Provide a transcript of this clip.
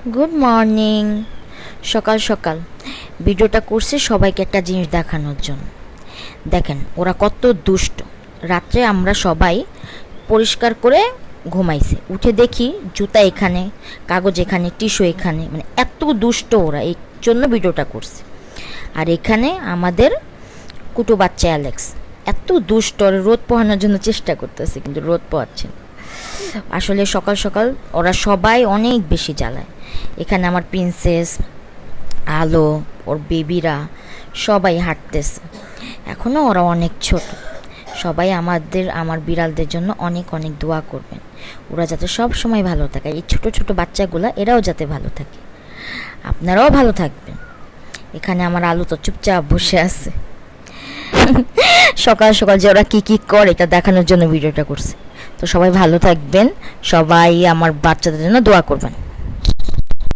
Good morning. সকাল সকাল ভিডিওটা করছি সবাইকে একটা জিনিস দেখানোর জন্য। দেখেন ওরা কত দুষ্ট। রাত্রে আমরা সবাই পরিষ্কার করে ঘুমাইছে, উঠে দেখি জুতা এখানে, কাগজ এখানে, টিস্যু এখানে, মানে এত দুষ্ট ওরা, এই জন্য ভিডিওটা করছে। আর এখানে আমাদের কুটু বাচ্চা অ্যালেক্স এত দুষ্ট, রোদ পোহানোর জন্য চেষ্টা করতেছে কিন্তু রোদ পোহাচ্ছে না। আসলে সকাল সকাল ওরা সবাই অনেক বেশি জ্বালায়। এখানে আমার প্রিন্সেস, আলো, ওর বেবিরা সবাই হাঁটতেছে। এখনও ওরা অনেক ছোট। সবাই আমার বিড়ালদের জন্য অনেক অনেক দোয়া করবেন, ওরা যাতে সব সময় ভালো থাকে। এই ছোট ছোট বাচ্চাগুলা এরাও যাতে ভালো থাকে, আপনারাও ভালো থাকবেন। এখানে আমার আলু তো চুপচাপ বসে আছে। সকাল সকাল যে ওরা কী কী করে এটা দেখানোর জন্য ভিডিওটা করছে। তো সবাই ভালো থাকবেন, সবাই আমার বাচ্চাদের জন্য দোয়া করবেন।